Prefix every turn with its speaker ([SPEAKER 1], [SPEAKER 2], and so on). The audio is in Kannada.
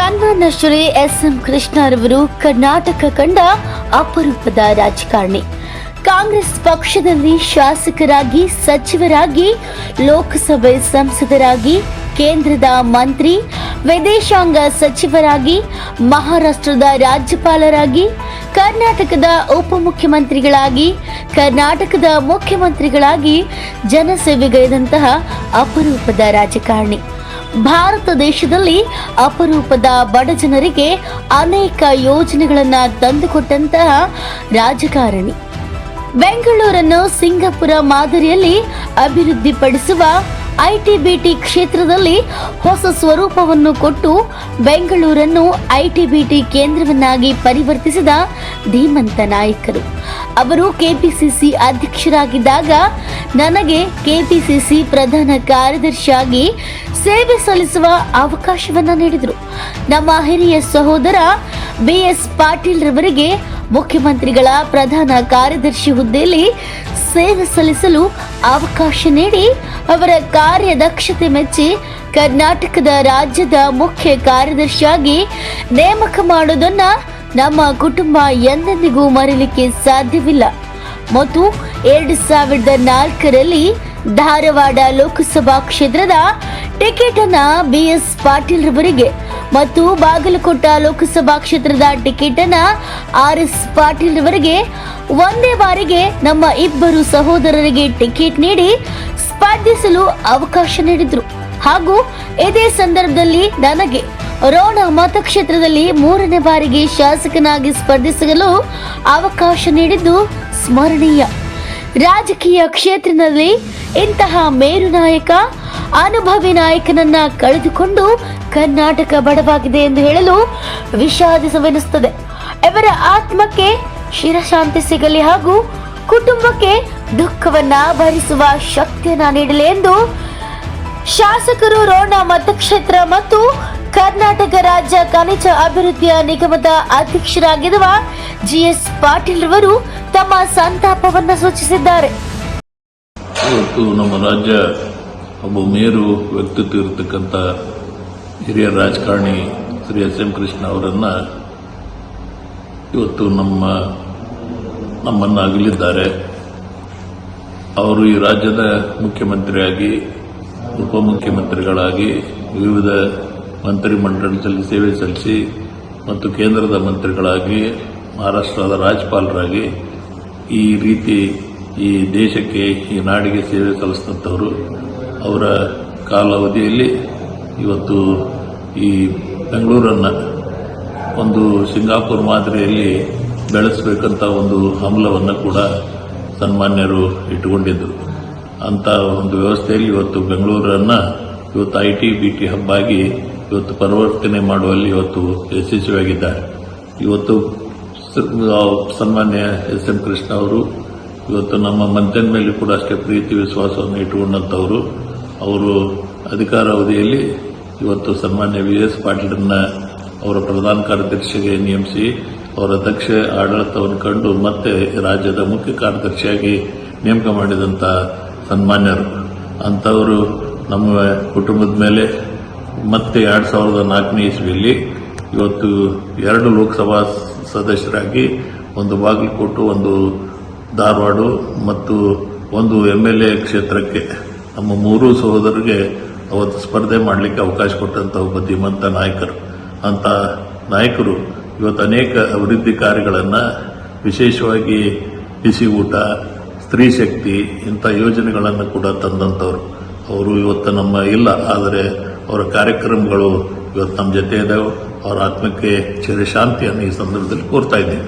[SPEAKER 1] ಸನ್ಮಾನ್ಯ ಶ್ರೀ ಎಸ್.ಎಂ. ಕೃಷ್ಣರವರು ಕರ್ನಾಟಕ ಕಂಡ ಅಪರೂಪದ ರಾಜಕಾರಣಿ. ಕಾಂಗ್ರೆಸ್ ಪಕ್ಷದಲ್ಲಿ ಶಾಸಕರಾಗಿ, ಸಚಿವರಾಗಿ, ಲೋಕಸಭೆ ಸಂಸದರಾಗಿ, ಕೇಂದ್ರದ ಮಂತ್ರಿ, ವಿದೇಶಾಂಗ ಸಚಿವರಾಗಿ, ಮಹಾರಾಷ್ಟ್ರದ ರಾಜ್ಯಪಾಲರಾಗಿ, ಕರ್ನಾಟಕದ ಉಪಮುಖ್ಯಮಂತ್ರಿಗಳಾಗಿ, ಕರ್ನಾಟಕದ ಮುಖ್ಯಮಂತ್ರಿಗಳಾಗಿ ಜನಸೇವೆಗೈದಂತಹ ಅಪರೂಪದ ರಾಜಕಾರಣಿ. ಭಾರತ ದೇಶದಲ್ಲಿ ಅಪರೂಪದ ಬಡ ಜನರಿಗೆ ಅನೇಕ ಯೋಜನೆಗಳನ್ನು ತಂದುಕೊಟ್ಟಂತಹ ರಾಜಕಾರಣಿ. ಬೆಂಗಳೂರನ್ನು ಸಿಂಗಾಪುರ ಮಾದರಿಯಲ್ಲಿ ಅಭಿವೃದ್ಧಿಪಡಿಸುವ ಐಟಿ-ಬಿಟಿ ಕ್ಷೇತ್ರದಲ್ಲಿ ಹೊಸ ಸ್ವರೂಪವನ್ನು ಕೊಟ್ಟು ಬೆಂಗಳೂರನ್ನು ಐಟಿ-ಬಿಟಿ ಕೇಂದ್ರವನ್ನಾಗಿ ಪರಿವರ್ತಿಸಿದ ಧೀಮಂತ ನಾಯಕರು. ಅವರು ಕೆಪಿಸಿಸಿ ಅಧ್ಯಕ್ಷರಾಗಿದ್ದಾಗ ನನಗೆ ಕೆಪಿಸಿಸಿ ಪ್ರಧಾನ ಕಾರ್ಯದರ್ಶಿಯಾಗಿ ಸೇವೆ ಸಲ್ಲಿಸುವ ಅವಕಾಶವನ್ನು ನೀಡಿದರು. ನಮ್ಮ ಹಿರಿಯ ಸಹೋದರ BS ಪಾಟೀಲ್ ರವರಿಗೆ ಮುಖ್ಯಮಂತ್ರಿಗಳ ಪ್ರಧಾನ ಕಾರ್ಯದರ್ಶಿ ಹುದ್ದೆಯಲ್ಲಿ ಸೇವೆ ಸಲ್ಲಿಸಲು ಅವಕಾಶ ನೀಡಿ ಅವರ ಕಾರ್ಯದಕ್ಷತೆ ಮೆಚ್ಚಿ ಕರ್ನಾಟಕದ ರಾಜ್ಯದ ಮುಖ್ಯ ಕಾರ್ಯದರ್ಶಿಯಾಗಿ ನೇಮಕ ಮಾಡುವುದನ್ನು ನಮ್ಮ ಕುಟುಂಬ ಎಂದೆಂದಿಗೂ ಮರೆಯಲಿಕ್ಕೆ ಸಾಧ್ಯವಿಲ್ಲ. ಮತ್ತು 2004ರಲ್ಲಿ ಧಾರವಾಡ ಲೋಕಸಭಾ ಕ್ಷೇತ್ರದ ಟಿಕೆಟ್ ಅನ್ನು BS ಪಾಟೀಲ್ ರವರಿಗೆ ಮತ್ತು ಬಾಗಲಕೋಟ ಲೋಕಸಭಾ ಕ್ಷೇತ್ರದ ಟಿಕೆಟ್ ಅನ್ನು RS ಪಾಟೀಲ್ ರವರಿಗೆ ಒಂದೇ ಬಾರಿಗೆ ನಮ್ಮ ಇಬ್ಬರು ಸಹೋದರರಿಗೆ ಟಿಕೆಟ್ ನೀಡಿ ಸ್ಪರ್ಧಿಸಲು ಅವಕಾಶ ನೀಡಿದ್ರು. ಹಾಗೂ ಇದೇ ಸಂದರ್ಭದಲ್ಲಿ ನನಗೆ ರೋಣ ಮತಕ್ಷೇತ್ರದಲ್ಲಿ 3ನೇ ಬಾರಿಗೆ ಶಾಸಕನಾಗಿ ಸ್ಪರ್ಧಿಸಲು ಅವಕಾಶ ನೀಡಿದ್ದು ಸ್ಮರಣೀಯ. ರಾಜಕೀಯ ಕ್ಷೇತ್ರದಲ್ಲಿ ಇಂತಹ ಮೇರು ನಾಯಕ, ಅನುಭವಿ ನಾಯಕನನ್ನ ಕಳೆದುಕೊಂಡು ಕರ್ನಾಟಕ ಬಡವಾಗಿದೆ ಎಂದು ಹೇಳಲು ವಿಷಾದಿಸವೆನಿಸುತ್ತದೆ. ಇವರ ಆತ್ಮಕ್ಕೆ ಶಿರಶಾಂತಿ ಸಿಗಲಿ ಹಾಗೂ ಕುಟುಂಬಕ್ಕೆ ದುಃಖವನ್ನ ಭರಿಸುವ ಶಕ್ತಿಯನ್ನ ನೀಡಲಿ ಎಂದು ಶಾಸಕರು, ರೋಣ ಮತಕ್ಷೇತ್ರ ಮತ್ತು ಕರ್ನಾಟಕ ರಾಜ್ಯ ಖನಿಜ ಅಭಿವೃದ್ಧಿಯ ನಿಗಮದ ಅಧ್ಯಕ್ಷರಾಗಿರುವ GS ಪಾಟೀಲ್ ರವರು ತಮ್ಮ ಸಂತಾಪವನ್ನು ಸೂಚಿಸಿದ್ದಾರೆ.
[SPEAKER 2] ಇವತ್ತು ನಮ್ಮ ರಾಜ್ಯ ಒಬ್ಬ ಮೇರು ವ್ಯಕ್ತಿತ್ವ ಇರತಕ್ಕಂಥ ಹಿರಿಯ ರಾಜಕಾರಣಿ ಶ್ರೀ ಎಸ್.ಎಂ. ಕೃಷ್ಣ ಅವರನ್ನು ಇವತ್ತು ನಮ್ಮನ್ನು ಅಗಲಿದ್ದಾರೆ. ಅವರು ಈ ರಾಜ್ಯದ ಮುಖ್ಯಮಂತ್ರಿಯಾಗಿ, ಉಪಮುಖ್ಯಮಂತ್ರಿಗಳಾಗಿ, ವಿವಿಧ ಮಂತ್ರಿಮಂಡಲದಲ್ಲಿ ಸೇವೆ ಸಲ್ಲಿಸಿ ಮತ್ತು ಕೇಂದ್ರದ ಮಂತ್ರಿಗಳಾಗಿ, ಮಹಾರಾಷ್ಟ್ರದ ರಾಜ್ಯಪಾಲರಾಗಿ ಈ ರೀತಿ ಈ ದೇಶಕ್ಕೆ, ಈ ನಾಡಿಗೆ ಸೇವೆ ಸಲ್ಲಿಸಿದಂಥವರು. ಅವರ ಕಾಲಾವಧಿಯಲ್ಲಿ ಇವತ್ತು ಈ ಬೆಂಗಳೂರನ್ನು ಒಂದು ಸಿಂಗಾಪುರ್ ಮಾದರಿಯಲ್ಲಿ ಬೆಳೆಸಬೇಕಂತ ಒಂದು ಹಂಬಲವನ್ನು ಕೂಡ ಸನ್ಮಾನ್ಯರು ಇಟ್ಟುಕೊಂಡಿದ್ದರು. ಅಂಥ ಒಂದು ವ್ಯವಸ್ಥೆಯಲ್ಲಿ ಇವತ್ತು ಬೆಂಗಳೂರನ್ನು ಇವತ್ತು ಐಟಿ-ಬಿಟಿ ಹಬ್ ಆಗಿ ಇವತ್ತು ಪರಿವರ್ತನೆ ಮಾಡುವಲ್ಲಿ ಇವತ್ತು ಯಶಸ್ವಿಯಾಗಿದ್ದಾರೆ. ಇವತ್ತು ಸನ್ಮಾನ್ಯ ಎಸ್.ಎಂ. ಕೃಷ್ಣ ಅವರು ಇವತ್ತು ನಮ್ಮ ಮಂತ್ರಿನ ಮೇಲೆ ಕೂಡ ಅಷ್ಟೇ ಪ್ರೀತಿ ವಿಶ್ವಾಸವನ್ನು ಇಟ್ಟುಕೊಂಡಂಥವರು. ಅವರು ಅಧಿಕಾರಾವಧಿಯಲ್ಲಿ ಇವತ್ತು ಸನ್ಮಾನ್ಯ VS ಪಾಟೀಲರನ್ನ ಅವರ ಪ್ರಧಾನ ಕಾರ್ಯದರ್ಶಿಗೆ ನೇಮಿಸಿ ಅವರ ದಕ್ಷ ಆಡಳಿತವನ್ನು ಕಂಡು ಮತ್ತೆ ರಾಜ್ಯದ ಮುಖ್ಯ ಕಾರ್ಯದರ್ಶಿಯಾಗಿ ನೇಮಕ ಮಾಡಿದಂಥ ಸನ್ಮಾನ್ಯರು. ಅಂಥವರು ನಮ್ಮ ಕುಟುಂಬದ ಮೇಲೆ ಮತ್ತೆ 2004ನೇ ಇಸ್ವಿಯಲ್ಲಿ ಇವತ್ತು 2 ಲೋಕಸಭಾ ಸದಸ್ಯರಾಗಿ, ಒಂದು ಬಾಗಲಕೋಟೆ, ಒಂದು ಧಾರವಾಡ ಮತ್ತು ಒಂದು MLA ಕ್ಷೇತ್ರಕ್ಕೆ ನಮ್ಮ 3 ಸಹೋದರರಿಗೆ ಅವತ್ತು ಸ್ಪರ್ಧೆ ಮಾಡಲಿಕ್ಕೆ ಅವಕಾಶ ಕೊಟ್ಟಂಥ ಒಬ್ಬ ಧೀಮಂತ ನಾಯಕರು. ಅಂಥ ನಾಯಕರು ಇವತ್ತು ಅನೇಕ ಅಭಿವೃದ್ಧಿ ಕಾರ್ಯಗಳನ್ನು, ವಿಶೇಷವಾಗಿ ಬಿಸಿ ಊಟ, ಸ್ತ್ರೀ ಶಕ್ತಿ ಇಂಥ ಯೋಜನೆಗಳನ್ನು ಕೂಡ ತಂದಂಥವ್ರು. ಅವರು ಇವತ್ತು ನಮ್ಮ ಇಲ್ಲ, ಆದರೆ ಅವರ ಕಾರ್ಯಕ್ರಮಗಳು ಇವತ್ತು ನಮ್ಮ ಜೊತೆ ಇದ್ದಾವೆ. ಅವರ ಆತ್ಮಕ್ಕೆ ಚಿರಶಾಂತಿಯನ್ನು ಈ ಸಂದರ್ಭದಲ್ಲಿ ಕೋರ್ತಾ ಇದ್ದೇನೆ.